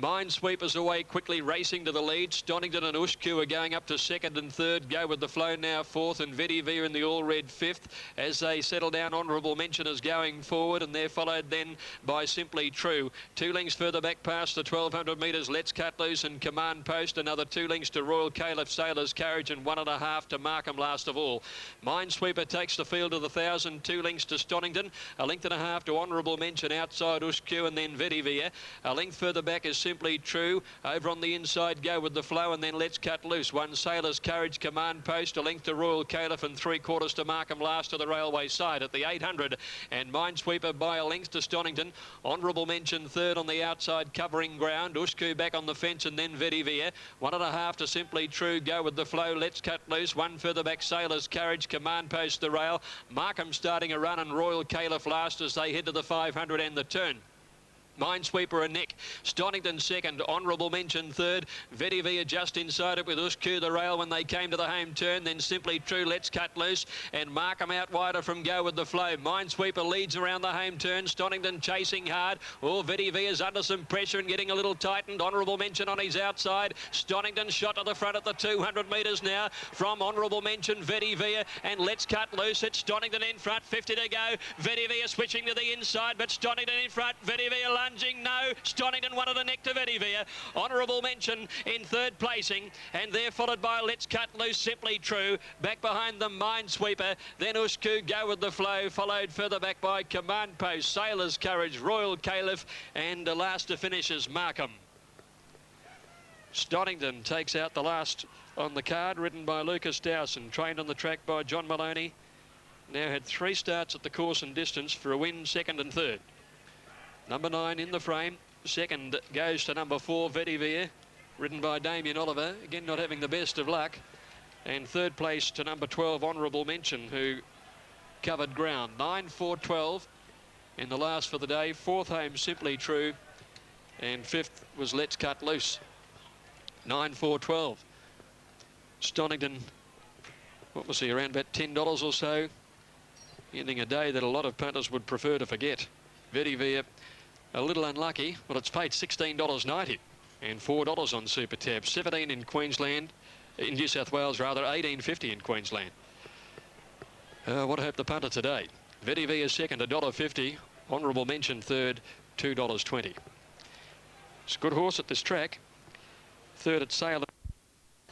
B: Minesweepers away quickly, racing to the lead. Stonington and Ushku are going up to second and third. Go with the Flow now fourth, and Vedivia in the all-red fifth. As they settle down, Honourable Mention is going forward, and they're followed then by Simply True. 2 lengths further back past the 1,200 metres, Let's Cut Loose and Command Post. Another 2 lengths to Royal Caliph, Sailor's Courage, and 1.5 to Markham last of all. Minesweeper takes the field of the 1,000, 2 lengths to Stonington. A length and a half to Honourable Mention outside Ushku, and then Vedivia. A length further back is Simply True. Over on the inside, Go with the Flow, and then Let's Cut Loose. 1 Sailor's Courage, Command Post, a length to Royal Caliph, and 3/4 to Markham last to the railway side at the 800. And Minesweeper by a length to Stonington. Honourable Mention third on the outside, covering ground. Ushku back on the fence, and then Vedivia. 1.5 to Simply True. Go with the Flow. Let's Cut Loose. 1 further back, Sailor's Courage, Command Post, the rail. Markham starting a run, and Royal Caliph last as they head to the 500 and the turn. Minesweeper and Nick. Stonington second. Honourable Mention third. Vetiver just inside it with Ushku the rail when they came to the home turn. Then Simply True, Let's Cut Loose. And Markham out wider from Go with the Flow. Minesweeper leads around the home turn. Stonington chasing hard. Oh, Vetiver is under some pressure and getting a little tightened. Honourable Mention on his outside. Stonington shot to the front at the 200 metres now from Honourable Mention, Vetiver, and Let's Cut Loose. It's Stonington in front, 50 to go. Vetiver switching to the inside, but Stonington in front. Vetiver lunging, no. Stonington one of the neck to Vetiver. Honourable Mention in third placing, and they're followed by Let's Cut Loose, Simply True. Back behind them, Minesweeper. Then Ushku, Go with the Flow, followed further back by Command Post, Sailor's Courage, Royal Caliph, and last to finish is Markham. Stonington takes out the last on the card, ridden by Lucas Dowson, trained on the track by John Maloney. Now had 3 starts at the course and distance for a win, second and third. Number 9 in the frame. Second goes to number 4, Vetiver, ridden by Damien Oliver, again not having the best of luck. And third place to number 12, Honourable Mention, who covered ground. 9-4-12 in the last for the day. Fourth home, Simply True. And fifth was Let's Cut Loose. 9-4-12. Stonington, what was he, around about $10 or so, ending a day that a lot of punters would prefer to forget. Vetiver a little unlucky. Well, it's paid $16.90 and $4 on Super Tab. 17 in Queensland, in New South Wales rather, 18.50 in Queensland. What hope the punter today. Vetiver is second, $1.50. Honourable Mention third, $2.20. It's a good horse at this track. Third at Sailor.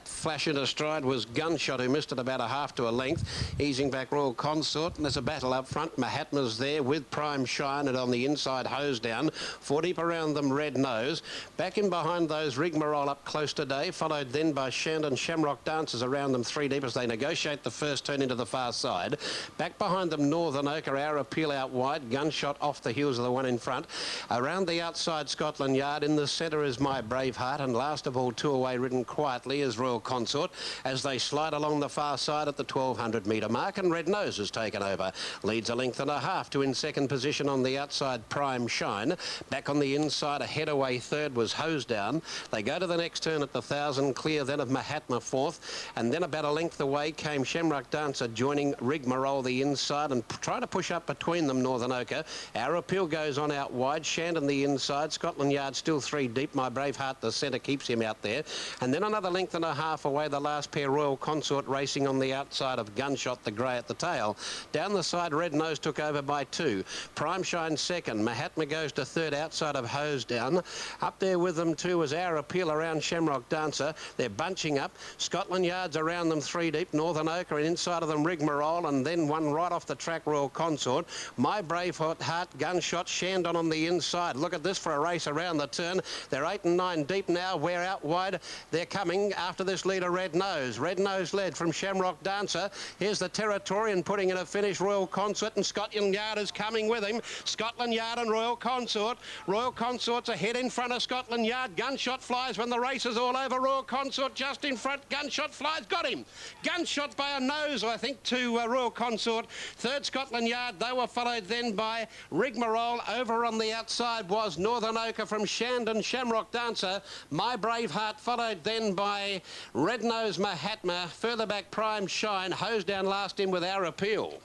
C: Flash into stride was Gunshot, who missed it about a half to a length. Easing back Royal Consort, and there's a battle up front. Mahatma's there with Prime Shine, and on the inside, Hose Down. 4 deep around them, Red Nose. Back in behind those, Rigmarole up close today, followed then by Shandon Shamrock Dancers around them 3 deep as they negotiate the first turn into the far side. Back behind them, Northern Ochre, Our Appeal out wide. Gunshot off the heels of the one in front. Around the outside, Scotland Yard. In the centre is My Braveheart, and last of all, 2 away, ridden quietly, is Royal Consort as they slide along the far side at the 1200 metre mark, and Red Nose has taken over. Leads a length and a half to in second position on the outside, Prime Shine. Back on the inside, a head away third was Hose Down. They go to the next turn at the 1000, clear then of Mahatma fourth, and then about a length away came Shamrock Dancer joining Rigmarole the inside and try to push up between them, Northern Ochre. Our Appeal goes on out wide, Shandon the inside, Scotland Yard still 3 deep. My Braveheart the centre keeps him out there, and then another length and a half away, the last pair, Royal Consort racing on the outside of Gunshot, the grey at the tail. Down the side, Red Nose took over by 2. Prime Shine second. Mahatma goes to third outside of Hose Down. Up there with them too was Our Appeal around Shamrock Dancer. They're bunching up. Scotland Yard's around them 3 deep. Northern Ochre, and inside of them Rigmarole, and then one right off the track, Royal Consort. My Braveheart, Gunshot, Shandon on the inside. Look at this for a race around the turn. They're 8 and 9 deep now. We're out wide. They're coming after this leader, Red Nose. Red Nose led from Shamrock Dancer. Here's the Territorian putting in a finish, Royal Consort, and Scotland Yard is coming with him. Scotland Yard and Royal Consort. Royal Consort's ahead in front of Scotland Yard. Gunshot flies when the race is all over. Royal Consort just in front. Gunshot flies. Got him. Gunshot by a nose, I think, to Royal Consort. Third, Scotland Yard. They were followed then by Rigmarole. Over on the outside was Northern Ochre from Shandon Shamrock Dancer. My Braveheart followed then by Red Nose Mahatma. Further back, Prime Shine. Hose Down last in with Our Appeal.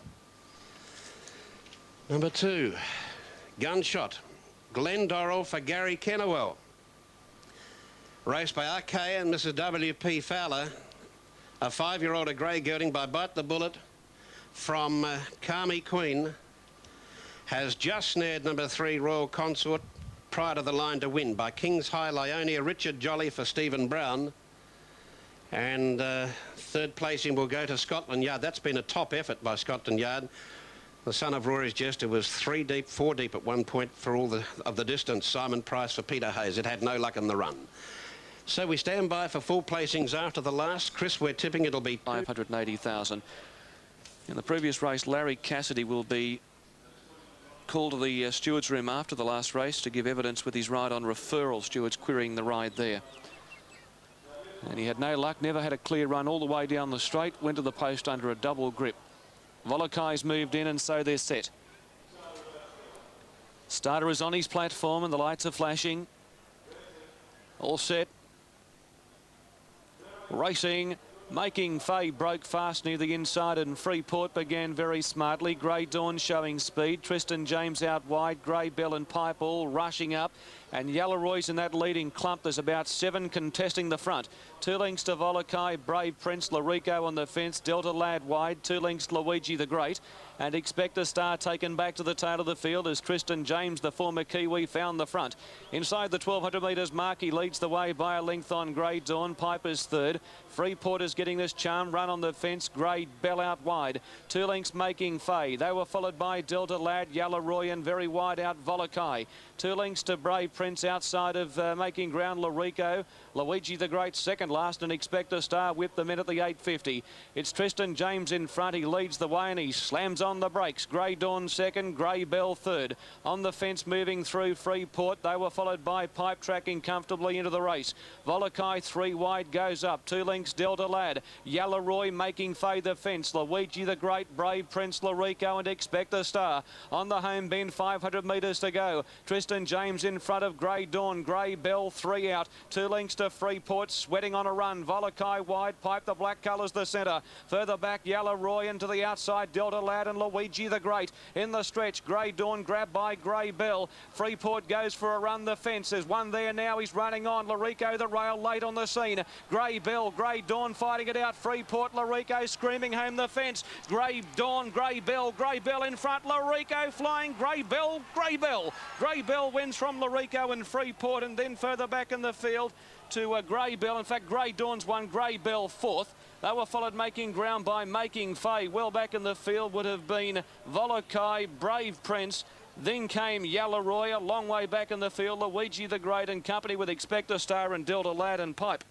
C: Number 2, Gunshot. Glendorrel for Gary Kennewell. Raced by RK and Mrs. W.P. Fowler. A 5-year-old, a grey gelding by Bite the Bullet from Kami Queen. Has just snared number 3, Royal Consort, prior to the line to win by King's High Lyonia, Richard Jolly for Stephen Brown. And third placing will go to Scotland Yard. That's been a top effort by Scotland Yard. The son of Rory's Jester was 3 deep, 4 deep at one point for all of the distance. Simon Price for Peter Hayes. It had no luck in the run. So we stand by for full placings after the last. Chris, we're tipping it'll be
D: 580,000. In the previous race, Larry Cassidy will be called to the stewards' room after the last race to give evidence with his ride on referral. Stewards querying the ride there. And he had no luck, never had a clear run all the way down the straight, went to the post under a double grip. Volokai's moved in, and so they're set. Starter is on his platform and the lights are flashing. All set. Racing. Making Fay broke fast near the inside and Freeport began very smartly. Grey Dawn showing speed. Tristan James out wide. Grey Bell and Pipe all rushing up. And Yalleroy's in that leading clump. There's about 7 contesting the front. 2 lengths to Volakai, Brave Prince, Larico on the fence, Delta Lad wide, 2 lengths Luigi the Great. And Expect a Star taken back to the tail of the field as Tristan James, the former Kiwi, found the front. Inside the 1200 metres mark, he leads the way by a length on Grey Dawn. Piper's third. Freeport is getting this charm run on the fence. Grey Bell out wide. 2 lengths Making Fay. They were followed by Delta Lad, Yalleroy and very wide out Volakai. 2 lengths to Brave Prince outside of making ground Larico. Luigi the Great second last and Expect a Star whip them in at the 850. It's Tristan James in front. He leads the way and he slams on the brakes. Grey Dawn second, Grey Bell third. On the fence moving through Freeport. They were followed by Pipe tracking comfortably into the race. Volakai 3 wide goes up. 2 lengths Delta Lad. Yalleroy Making Fay the fence. Luigi the Great, Brave Prince, Larico and Expect a Star. On the home bend, 500 metres to go. Tristan James in front of Grey Dawn. Grey Bell 3 out. 2 lengths to Freeport, sweating on a run. Volakai wide, Pipe the black colours the centre. Further back, Yalleroy into the outside, Delta Lad and Luigi the Great. In the stretch, Grey Dawn grabbed by Grey Bell. Freeport goes for a run the fence. There's one there now, he's running on. Larico the rail late on the scene. Grey Bell, Grey Dawn fighting it out. Freeport, Larico screaming home the fence. Grey Dawn, Grey Bell in front. Larico flying, Grey Bell. Grey Bell wins from Larico and Freeport, and then further back in the field to Grey Bell. In fact, Grey Dawn's won, Grey Bell fourth. They were followed making ground by Making Fay. Well back in the field would have been Volakai, Brave Prince. Then came Yalleroy, a long way back in the field, Luigi the Great and company with Expect a Star and Delta Lad and Pipe.